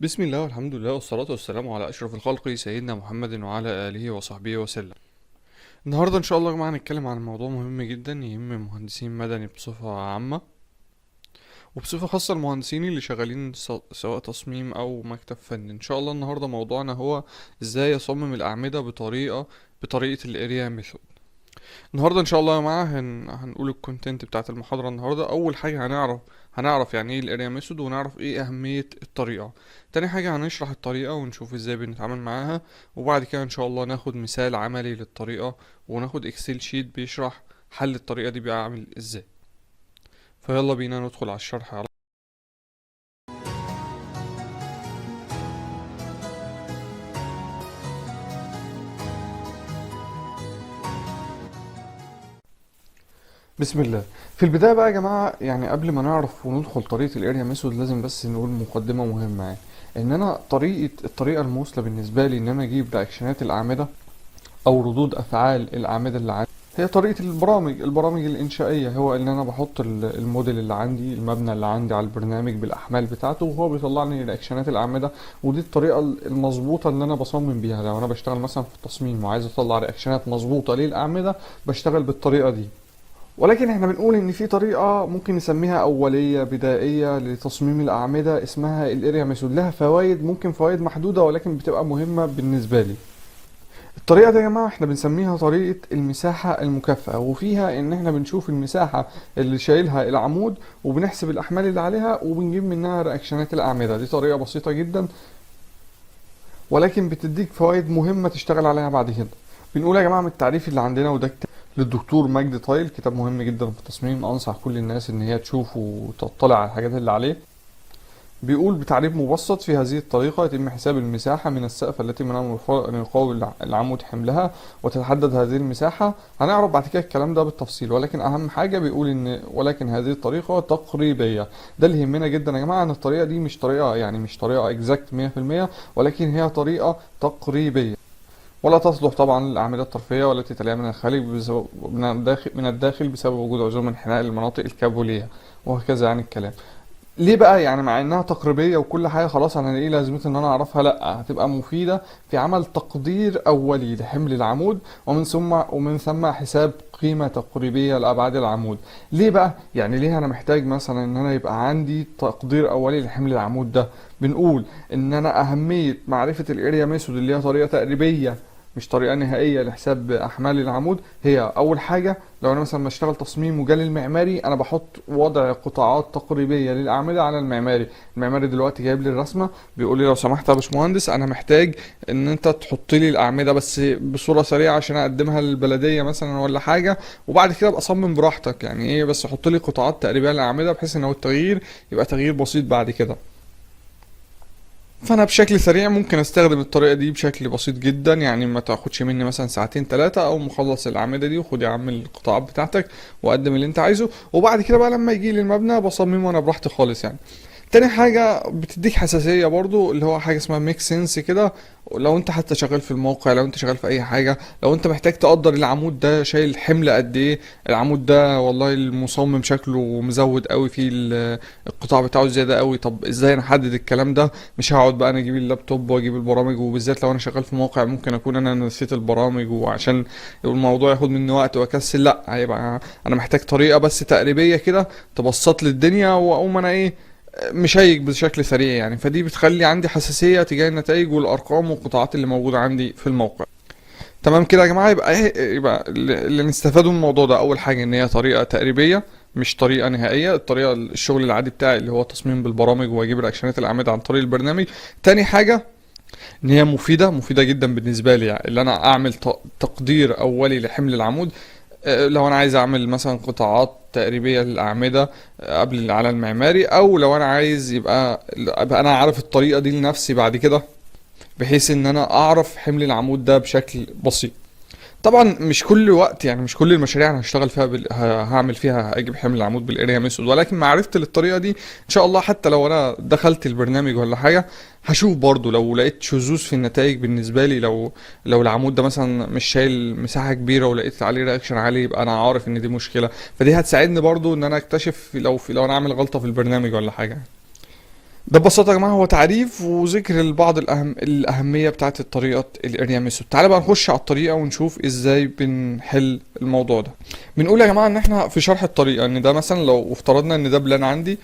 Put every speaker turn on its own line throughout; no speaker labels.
بسم الله والحمد لله والصلاة والسلام على أشرف الخلق سيدنا محمد وعلى آله وصحبه وسلم. النهاردة إن شاء الله يا جماعة هنتكلم عن موضوع مهم جدا يهم مهندسين مدني بصفة عامة، وبصفة خاصة المهندسين اللي شغالين سواء تصميم أو مكتب فني. إن شاء الله النهاردة موضوعنا هو إزاي أصمم الأعمدة بطريقة الاريا ميثود. النهارده ان شاء الله يا جماعه هنقول الكونتنت بتاعت المحاضره. النهارده اول حاجه هنعرف يعني ايه الاريا ميثود، ونعرف ايه اهميه الطريقه. تاني حاجه هنشرح الطريقه ونشوف ازاي بنتعامل معاها، وبعد كده ان شاء الله ناخد مثال عملي للطريقه، وناخد اكسل شيت بيشرح حل الطريقه دي بقى عامل ازاي. فيلا بينا ندخل على الشرح على بسم الله. في البدايه بقى يا جماعه، يعني قبل ما نعرف وندخل طريقه الاريا ميثود لازم بس نقول مقدمه مهمه، يعني ان انا الطريقه المثلى بالنسبه لي ان انا اجيب رياكشنات الاعمده او ردود افعال الاعمده اللي عندي هي طريقه البرامج الانشائيه. هو ان انا بحط الموديل اللي عندي، المبنى اللي عندي على البرنامج بالاحمال بتاعته، وهو بيطلع لي رياكشنات الاعمده. ودي الطريقه المظبوطه اللي انا بصمم بيها. لو انا بشتغل مثلا في التصميم وعايز اطلع رياكشنات مظبوطه للاعمده، بشتغل بالطريقه دي. ولكن احنا بنقول ان في طريقة ممكن نسميها اولية بدائية لتصميم الاعمدة اسمها الاريا ميثود. لها فوائد، ممكن فوائد محدودة ولكن بتبقى مهمة بالنسبة لي. الطريقة دي يا جماعة احنا بنسميها طريقة المساحة المكافئة، وفيها ان احنا بنشوف المساحة اللي شايلها العمود وبنحسب الاحمال اللي عليها وبنجيب منها رياكشنات الاعمدة. دي طريقة بسيطة جدا ولكن بتديك فوائد مهمة تشتغل عليها بعد كده. بنقول يا جماعة من التعريف اللي عندنا، وده كتاب للدكتور مجدي طايل، كتاب مهم جدا في التصميم، أنصح كل الناس إن هي تشوفه وتطلع على الحاجات اللي عليه. بيقول بتعريف مبسط: في هذه الطريقة يتم حساب المساحة من السقف التي منها يقاوم العمود حملها، وتتحدد هذه المساحة. هنعرف بعد كده الكلام ده بالتفصيل، ولكن أهم حاجة بيقول ولكن هذه الطريقة تقريبية. ده اللي يهمنا جدا يا جماعة، إن الطريقة دي مش طريقة اكزاكت 100%، ولكن هي طريقة تقريبية. ولا تصلح طبعا للأعمدة الطرفية والتي تليها من الخارج من الداخل بسبب وجود عزوم انحناء للمناطق الكابولية، وهكذا يعني الكلام. ليه بقى؟ يعني مع انها تقريبيه وكل حاجه خلاص، انا ايه لازمتها ان انا اعرفها؟ لا، هتبقى مفيده في عمل تقدير اولي لحمل العمود، ومن ثم حساب قيمه تقريبيه لابعاد العمود. ليه بقى؟ يعني ليه انا محتاج مثلا ان انا يبقى عندي تقدير اولي لحمل العمود ده؟ بنقول ان انا اهميه معرفه الاريا ميثود اللي هي طريقه تقريبيه مش طريقة نهائية لحساب أحمال العمود. هي أول حاجة، لو أنا مثلا بشتغل تصميم وجالي المعماري، أنا بحط وضع قطاعات تقريبية للأعمدة على المعماري. المعماري دلوقتي جايب لي الرسمة، بيقول لي لو سمحت يا باشمهندس أنا محتاج إن أنت تحط لي الأعمدة بس بصورة سريعة عشان أقدمها للبلدية مثلا ولا حاجة، وبعد كده أبقى أصمم براحتك. يعني إيه؟ بس حط لي قطاعات تقريبية للأعمدة بحيث إن هو التغيير يبقى تغيير بسيط بعد كده. فانا بشكل سريع ممكن استخدم الطريقه دي بشكل بسيط جدا، يعني ما تاخدش مني مثلا ساعتين ثلاثه، او مخلص الاعمده دي وخد يا عم القطاعات بتاعتك وقدم اللي انت عايزه، وبعد كده بقى لما يجي لي المبنى بصممه انا براحتي خالص يعني. تاني حاجة بتديك حساسية برضو، اللي هو حاجة اسمها ميك سنس كده. لو انت حتى شغال في الموقع، لو انت شغال في اي حاجة، لو انت محتاج تقدر العمود ده شايل حمل قد ايه، العمود ده والله المصمم شكله مزود قوي فيه القطاع بتاعه زيادة قوي، طب ازاي انا احدد الكلام ده؟ مش هقعد بقى انا اجيب اللابتوب واجيب البرامج، وبالذات لو انا شغال في موقع ممكن اكون انا نسيت البرامج، وعشان الموضوع ياخد مني وقت واكسل. لا، هيبقى انا محتاج طريقة بس تقريبية كده تبسط لي الدنيا، واقوم انا ايه مشيك بشكل سريع يعني. فدي بتخلي عندي حساسية تجاه النتائج والأرقام والقطاعات اللي موجودة عندي في الموقع. تمام كده يا جماعة. يبقى ايه؟ يبقى اللي نستفاده من الموضوع ده، أول حاجة إن هي طريقة تقريبية مش طريقة نهائية. الطريقة الشغل العادي بتاعي اللي هو تصميم بالبرامج وأجيب رياكشنات الأعمدة عن طريق البرنامج. تاني حاجة ان هي مفيده جدا بالنسبه لي، يعني اللي انا اعمل تقدير اولي لحمل العمود. لو انا عايز اعمل مثلا قطاعات تقريبيه للاعمده قبل على المعماري، او لو انا عايز يبقى انا عارف الطريقه دي لنفسي بعد كده، بحيث ان انا اعرف حمل العمود ده بشكل بسيط. طبعا مش كل وقت، يعني مش كل المشاريع انا هشتغل فيها هعمل فيها اجيب حمل العمود بالاريا ميثود، ولكن معرفتي للطريقه دي ان شاء الله حتى لو انا دخلت البرنامج ولا حاجه هشوف برضو لو لقيت شذوذ في النتائج بالنسبه لي. لو العمود ده مثلا مش شايل مساحه كبيره ولقيت عليه رياكشن عالي، يبقى انا عارف ان دي مشكله. فدي هتساعدني برضو ان انا اكتشف لو انا عامل غلطه في البرنامج ولا حاجه. ده ببساطة يا جماعة هو تعريف وذكر لبعض الأهمية بتاعت الطريقة الاريا ميثود. تعالى بقى نخش على الطريقة ونشوف ازاي بنحل الموضوع ده. بنقول يا جماعة ان احنا في شرح الطريقة ان ده مثلا لو افترضنا ان ده بلان عندي،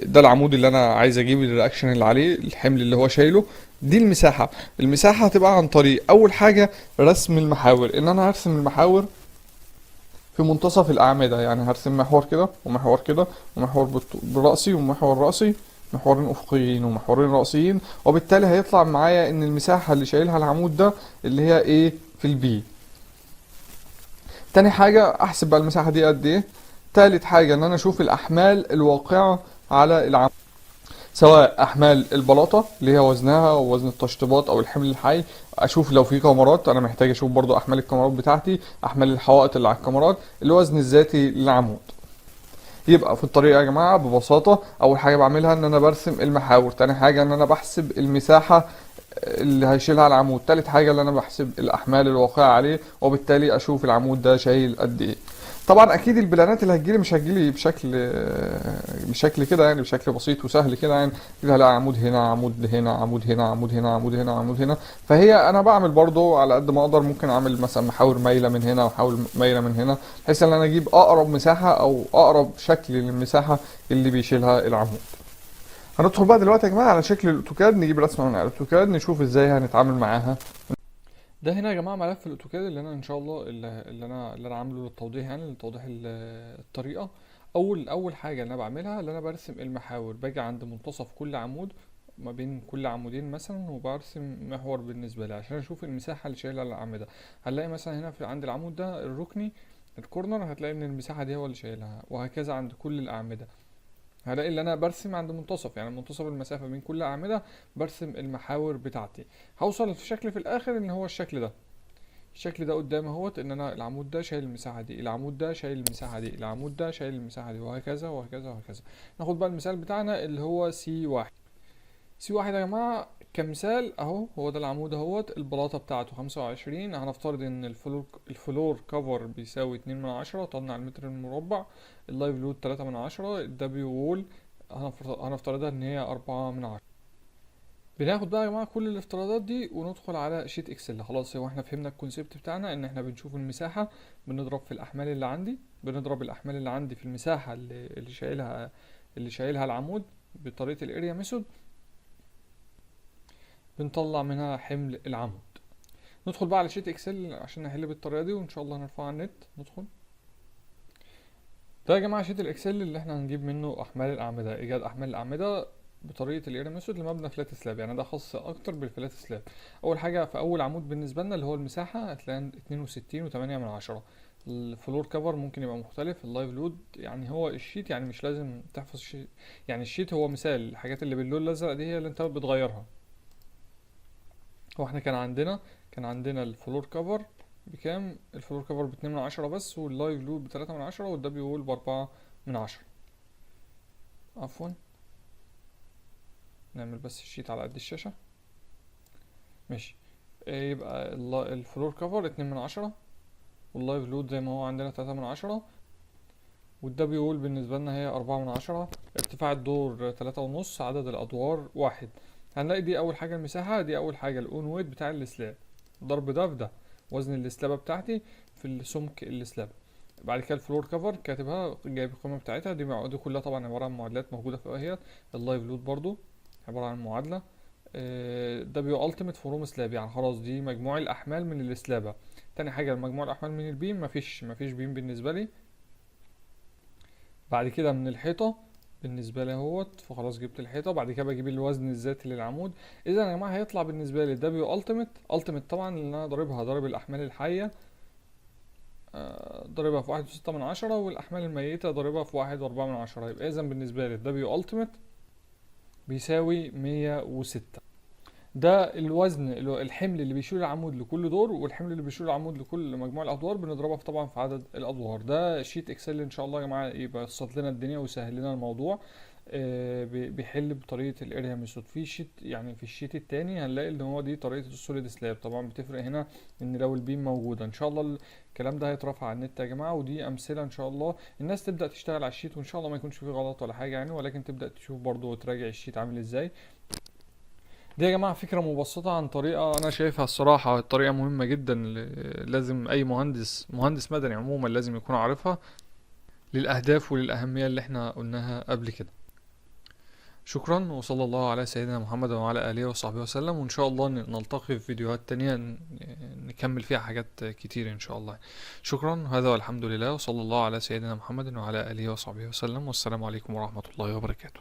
ده العمود اللي انا عايز اجيب الرياكشن اللي عليه، الحمل اللي هو شايله، دي المساحة. المساحة هتبقى عن طريق اول حاجة رسم المحاور، ان انا هرسم المحاور في منتصف الأعمدة. يعني هرسم محور كده ومحور كده ومحور برأسي ومحور رأسي، محورين أفقيين ومحورين رأسيين، وبالتالي هيطلع معايا إن المساحة اللي شايلها العمود ده اللي هي إيه في البي. تاني حاجة أحسب بقى المساحة دي قد إيه. تالت حاجة إن أنا أشوف الأحمال الواقعة على العمود، سواء احمال البلاطه اللي هي وزنها او وزن التشطيبات او الحمل الحي. اشوف لو في كاميرات انا محتاج اشوف برضو احمال الكاميرات بتاعتي، احمال الحوائط اللي على الكاميرات، الوزن الذاتي للعمود. يبقى في الطريقه يا جماعه ببساطه اول حاجه بعملها ان انا برسم المحاور، تاني حاجه ان انا بحسب المساحه اللي هيشيلها العمود، تالت حاجه ان انا بحسب الاحمال الواقعه عليه، وبالتالي اشوف العمود ده شايل قد ايه. طبعا اكيد البلانات اللي هتجيلي مش هتجيلي بشكل كده، يعني بشكل بسيط وسهل كده. يعني كده هلاقي عمود هنا، عمود هنا، عمود هنا، عمود هنا، عمود هنا، عمود هنا. فهي انا بعمل برضو على قد ما اقدر، ممكن اعمل مثلا محاور مايله من هنا ومحاور مايله من هنا، بحيث ان انا اجيب اقرب مساحه او اقرب شكل للمساحه اللي بيشيلها العمود. هندخل بقى دلوقتي يا جماعه على شكل الاوتوكاد، نجيب رسمه من على الاوتوكاد نشوف ازاي هنتعامل معاها. ده هنا يا جماعه ملف الاوتوكاد اللي انا ان شاء الله اللي انا عامله للتوضيح، يعني لتوضيح الطريقه. اول حاجه اللي انا بعملها اللي انا برسم المحاور، باجي عند منتصف كل عمود ما بين كل عمودين مثلا، وبرسم محور بالنسبه لي عشان اشوف المساحه اللي شايلها الاعمده. هنلاقي مثلا هنا في عند العمود ده الركني الكورنر، هتلاقي ان المساحه دي هو اللي شايلها، وهكذا عند كل الاعمده. هلاقي اللي انا برسم عند منتصف، يعني منتصف المسافه بين كل اعمده برسم المحاور بتاعتي. هوصل في شكل في الاخر ان هو الشكل ده. الشكل ده قدامي اهوت، ان انا العمود ده شايل المساحه دي، العمود ده شايل المساحه دي، العمود ده شايل المساحه دي، وهكذا وهكذا وهكذا. ناخد بقى المثال بتاعنا اللي هو سي واحد. سي واحد يا جماعه كمثال اهو، هو ده العمود اهوت، البلاطه بتاعته 25. هنفترض ان الفلور كفر بيساوي 2/10 طن على المتر المربع، اللايف لود 3/10، الدبليو وول هنفترضها ان هي 4/10. بناخد بقى يا جماعه كل الافتراضات دي وندخل على شيت اكسل. خلاص هو احنا فهمنا الكونسيبت بتاعنا، ان احنا بنشوف المساحه، بنضرب في الاحمال اللي عندي، بنضرب الاحمال اللي عندي في المساحه اللي شايلها العمود بطريقه الاريا ميثود، بنطلع منها حمل العمود. ندخل بقى على شيت اكسل عشان نحل بالطريقه دي، وان شاء الله هنرفعها على النت. ندخل ده يا جماعه شيت الاكسل اللي احنا هنجيب منه احمال الاعمده، ايجاد احمال الاعمده بطريقه الاريا ميثود لمبنى فلات سلاب. يعني ده خاص اكتر بالفلات سلاب. اول حاجه في اول عمود بالنسبه لنا اللي هو المساحه هتلاقي 62.8. الفلور كفر ممكن يبقى مختلف، اللايف لود يعني هو الشيت، يعني مش لازم تحفظ الشيت. يعني الشيت هو مثال، الحاجات اللي باللون الازرق دي هي اللي انت بتغيرها. هو احنا كان عندنا الفلور كفر بكام؟ الفلور كفر ب2/10 بس، واللايف لود ب3/10، والدبليو وول ب4/10. عفوا، نعمل بس الشيت على قد الشاشة. ماشي. يبقى الفلور كفر 2/10، واللايف لود زي ما هو عندنا 3/10، والدبليو وول بالنسبة لنا هي 4/10. ارتفاع الدور 3.5، عدد الأدوار 1. هنلاقي دي أول حاجة المساحة، دي أول حاجة الأون ويت بتاع السلاب، ضرب ده في ده، وزن السلابة بتاعتي في السمك السلابة. بعد كده الفلور كفر كاتبها، جايب القيمة بتاعتها، دي كلها طبعا عبارة عن معادلات موجودة في اهيت. اللايف لود برضو عبارة عن معادلة. دبليو التيميت فروم سلاب، يعني خلاص دي مجموع الاحمال من السلابة. تاني حاجة مجموع الاحمال من البيم، مفيش بيم بالنسبة لي. بعد كده من الحيطة بالنسبة لي اهوت، فخلاص جبت الحيطة. بعد كده بجيب الوزن الذاتي للعمود. اذا يا جماعة هيطلع بالنسبة لي دبليو التيميت طبعا اللي انا ضارب الاحمال الحية، ضاربها في 1.6، والاحمال الميتة ضاربها في 1.4. يبقى اذا بالنسبة لي الدبليو التيميت بيساوي 106. ده الوزن الحمل اللي بيشيل العمود لكل دور، والحمل اللي بيشيل العمود لكل مجموع الادوار بنضربها طبعا في عدد الادوار. ده شيت اكسل ان شاء الله يا جماعه يبسط لنا الدنيا ويسهل لنا الموضوع. بيحل بطريقة الاريا ميثود. في شيت يعني في الشيت التاني هنلاقي ان هو دي طريقة السوليد سلاب. طبعا بتفرق هنا ان لو البيم موجودة. ان شاء الله الكلام ده هيترفع على النت يا جماعة، ودي امثلة ان شاء الله الناس تبدأ تشتغل على الشيت، وان شاء الله ما يكونش فيه غلط ولا حاجة يعني، ولكن تبدأ تشوف برضو وتراجع الشيت عامل ازاي. دي يا جماعة فكرة مبسطة عن طريقة أنا شايفها الصراحة طريقة مهمة جدا، لازم أي مهندس مدني عموما لازم يكون عارفها للأهداف وللأهمية اللي احنا قلناها قبل كده. شكرا، وصلى الله على سيدنا محمد وعلى آله وصحبه وسلم، وإن شاء الله نلتقي في فيديوهات تانية نكمل فيها حاجات كتير إن شاء الله. شكرا، هذا والحمد لله، وصلى الله على سيدنا محمد وعلى آله وصحبه وسلم، والسلام عليكم ورحمة الله وبركاته.